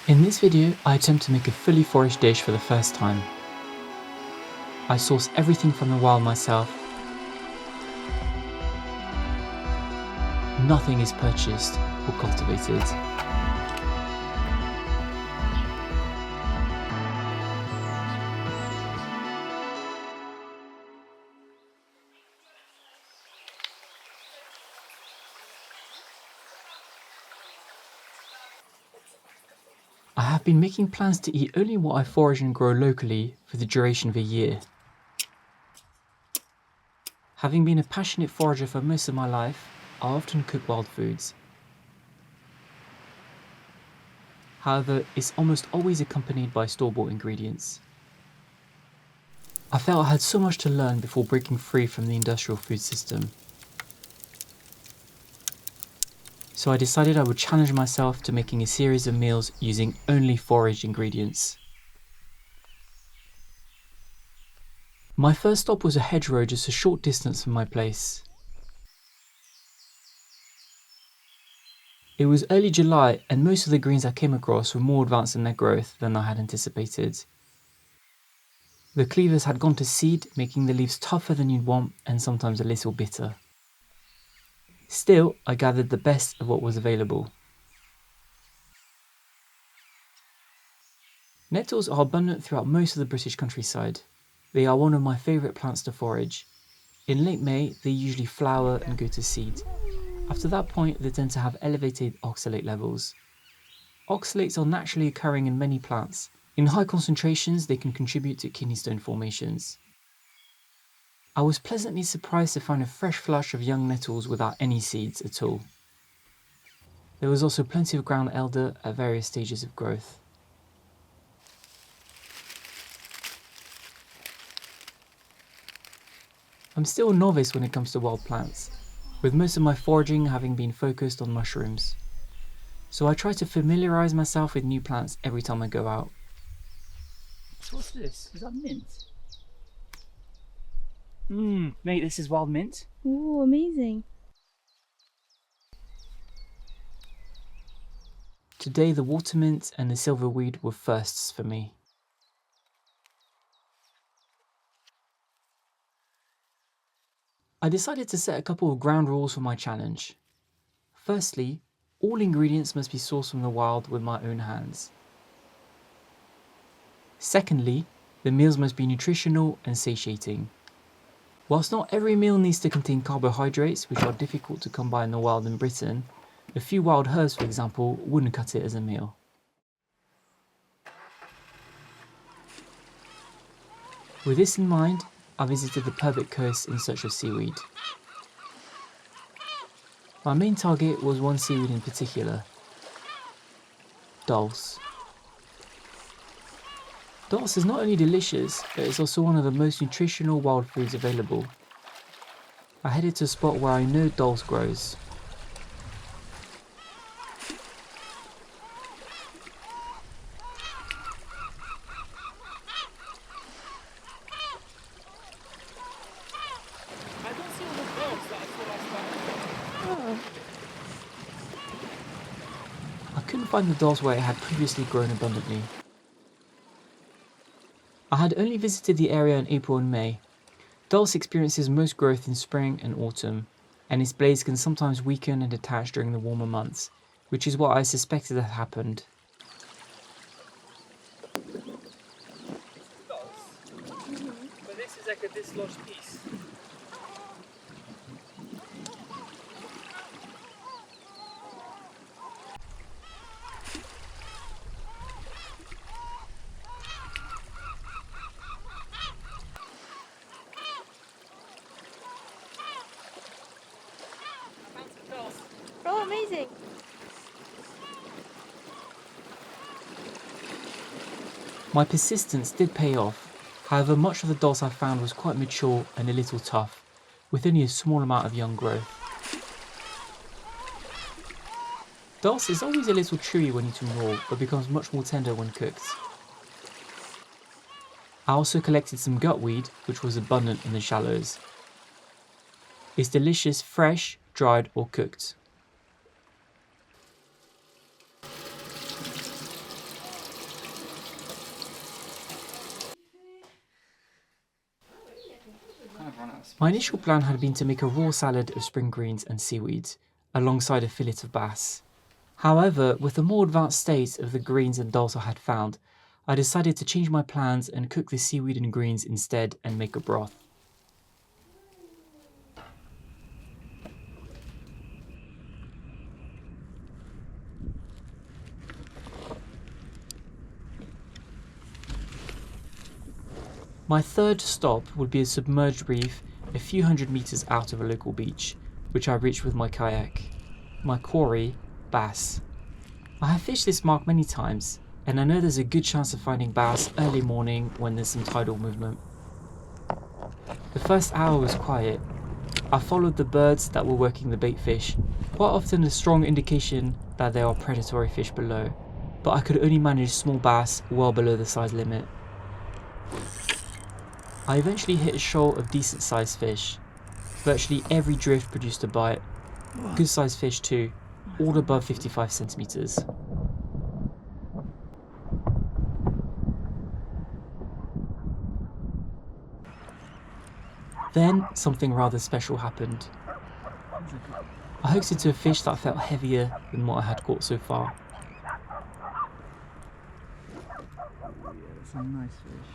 In this video, I attempt to make a fully foraged dish for the first time. I source everything from the wild myself. Nothing is purchased or cultivated. I have been making plans to eat only what I forage and grow locally for the duration of a year. Having been a passionate forager for most of my life, I often cook wild foods. However, it's almost always accompanied by store-bought ingredients. I felt I had so much to learn before breaking free from the industrial food system. So I decided I would challenge myself to making a series of meals using only foraged ingredients. My first stop was a hedgerow just a short distance from my place. It was early July and most of the greens I came across were more advanced in their growth than I had anticipated. The cleavers had gone to seed, making the leaves tougher than you'd want and sometimes a little bitter. Still, I gathered the best of what was available. Nettles are abundant throughout most of the British countryside. They are one of my favourite plants to forage. In late May, they usually flower and go to seed. After that point, they tend to have elevated oxalate levels. Oxalates are naturally occurring in many plants. In high concentrations, they can contribute to kidney stone formations. I was pleasantly surprised to find a fresh flush of young nettles without any seeds at all. There was also plenty of ground elder at various stages of growth. I'm still a novice when it comes to wild plants, with most of my foraging having been focused on mushrooms. So I try to familiarise myself with new plants every time I go out. So what's this? Is that mint? Mate, this is wild mint. Ooh, amazing. Today the water mint and the silverweed were firsts for me. I decided to set a couple of ground rules for my challenge. Firstly, all ingredients must be sourced from the wild with my own hands. Secondly, the meals must be nutritional and satiating. Whilst not every meal needs to contain carbohydrates, which are difficult to come by in the wild in Britain, a few wild herbs, for example, wouldn't cut it as a meal. With this in mind, I visited the Purbeck coast in search of seaweed. My main target was one seaweed in particular, dulse. Dulse is not only delicious, but it's also one of the most nutritional wild foods available. I headed to a spot where I know dulse grows. I don't see all the dulse that I saw last time. Oh, I couldn't find the dulse where it had previously grown abundantly. I had only visited the area in April and May. Dulse experiences most growth in spring and autumn, and its blades can sometimes weaken and detach during the warmer months, which is what I suspected had happened. Dulse. But this is like a dislodged piece. I found some dulse. oh, amazing. My persistence did pay off. However, much of the dulse I found was quite mature and a little tough, with only a small amount of young growth. Dulse is always a little chewy when eaten raw, but becomes much more tender when cooked. I also collected some gutweed, which was abundant in the shallows. It's delicious fresh, dried or cooked. My initial plan had been to make a raw salad of spring greens and seaweed, alongside a fillet of bass. However, with the more advanced state of the greens and dals I had found, I decided to change my plans and cook the seaweed and greens instead and make a broth. My third stop would be a submerged reef a few hundred meters out of a local beach, which I reached with my kayak. My quarry, bass. I have fished this mark many times, and I know there's a good chance of finding bass early morning when there's some tidal movement. The first hour was quiet. I followed the birds that were working the bait fish, quite often a strong indication that there are predatory fish below, but I could only manage small bass well below the size limit. I eventually hit a shoal of decent sized fish. Virtually every drift produced a bite. Good sized fish too, all above 55 centimeters. Then something rather special happened. I hooked into a fish that felt heavier than what I had caught so far. That's a nice fish.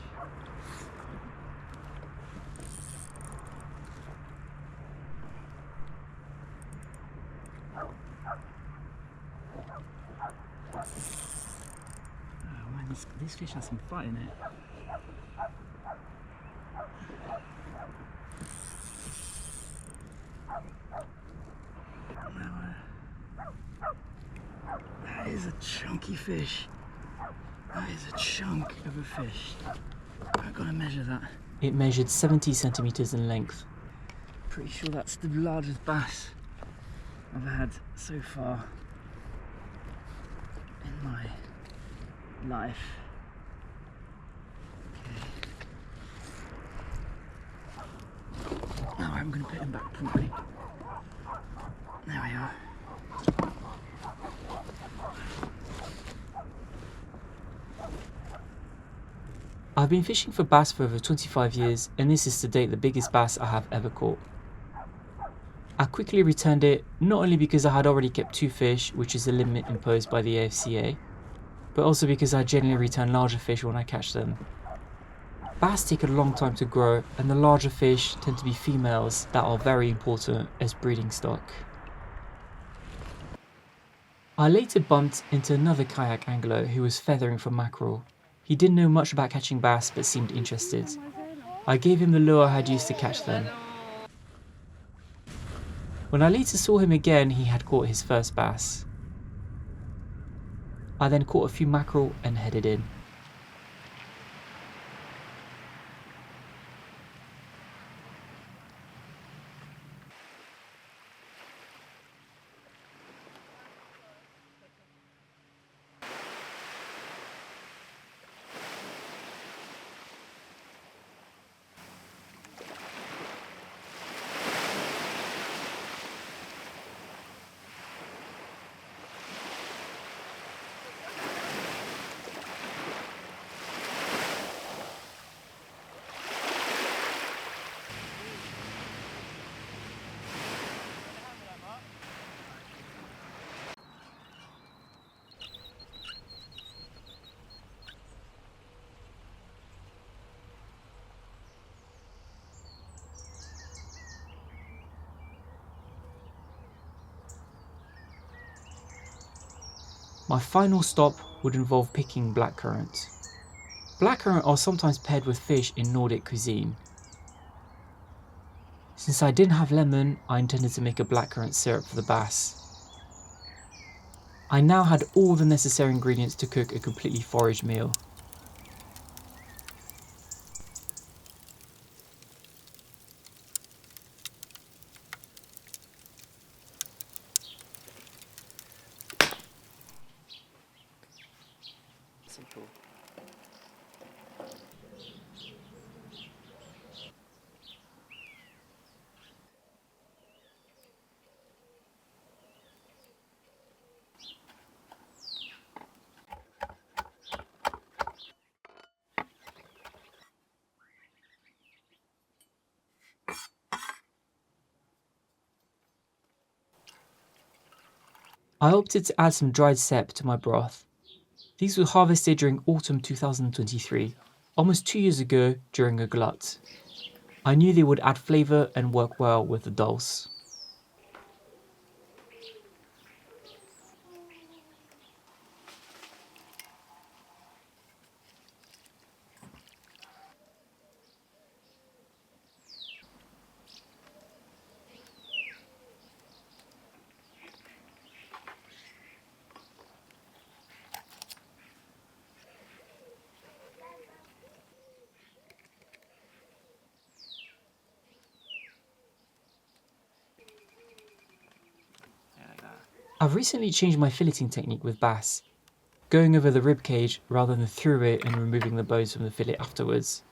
Oh man, this fish has some fight in it. That is a chunky fish. That is a chunk of a fish. I've got to measure that. It measured 70 centimeters in length. Pretty sure that's the largest bass I've had so far in my life. Okay. Now I'm going to put him back properly. There we are. I've been fishing for bass for over 25 years, and this is to date the biggest bass I have ever caught. I quickly returned it, not only because I had already kept 2 fish, which is the limit imposed by the AFCA, but also because I generally return larger fish when I catch them. Bass take a long time to grow, and the larger fish tend to be females that are very important as breeding stock. I later bumped into another kayak angler who was feathering for mackerel. He didn't know much about catching bass but seemed interested. I gave him the lure I had used to catch them. When I later saw him again, he had caught his first bass. I then caught a few mackerel and headed in. My final stop would involve picking blackcurrant. Blackcurrant are sometimes paired with fish in Nordic cuisine. Since I didn't have lemon, I intended to make a blackcurrant syrup for the bass. I now had all the necessary ingredients to cook a completely foraged meal. Simple. I opted to add some dried sep to my broth. These were harvested during autumn 2023, almost 2 years ago during a glut. I knew they would add flavour and work well with the dulse. I've recently changed my filleting technique with bass, going over the rib cage rather than through it and removing the bones from the fillet afterwards.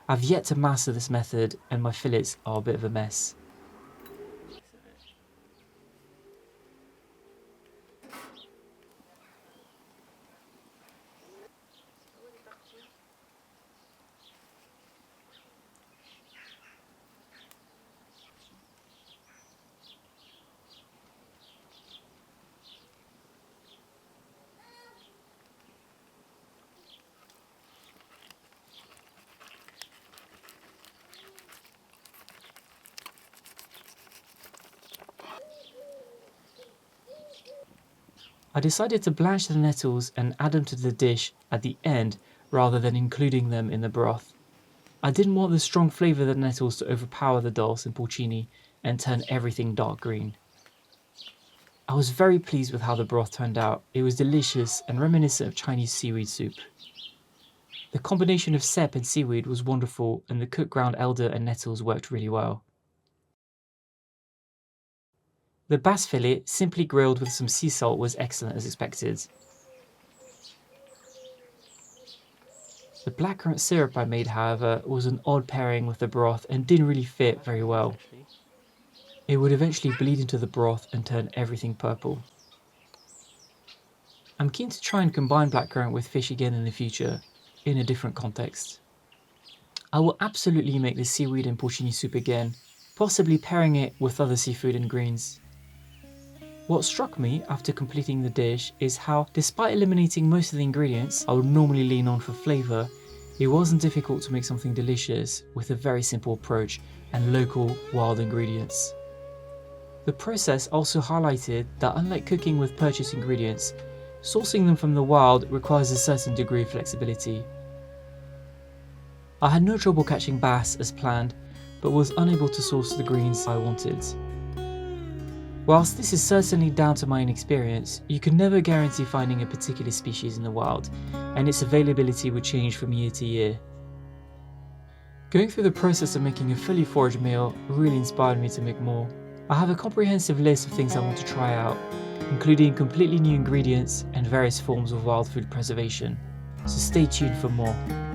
I've yet to master this method and my fillets are a bit of a mess. I decided to blanch the nettles and add them to the dish at the end rather than including them in the broth. I didn't want the strong flavour of the nettles to overpower the dulse and porcini and turn everything dark green. I was very pleased with how the broth turned out. It was delicious and reminiscent of Chinese seaweed soup. The combination of sep and seaweed was wonderful and the cooked ground elder and nettles worked really well. The bass fillet, simply grilled with some sea salt, was excellent as expected. The blackcurrant syrup I made, however, was an odd pairing with the broth and didn't really fit very well. It would eventually bleed into the broth and turn everything purple. I'm keen to try and combine blackcurrant with fish again in the future, in a different context. I will absolutely make the seaweed and porcini soup again, possibly pairing it with other seafood and greens. What struck me after completing the dish is how, despite eliminating most of the ingredients I would normally lean on for flavour, it wasn't difficult to make something delicious with a very simple approach and local, wild ingredients. The process also highlighted that unlike cooking with purchased ingredients, sourcing them from the wild requires a certain degree of flexibility. I had no trouble catching bass as planned, but was unable to source the greens I wanted. Whilst this is certainly down to my inexperience, you can never guarantee finding a particular species in the wild, and its availability would change from year to year. Going through the process of making a fully foraged meal really inspired me to make more. I have a comprehensive list of things I want to try out, including completely new ingredients and various forms of wild food preservation, so stay tuned for more.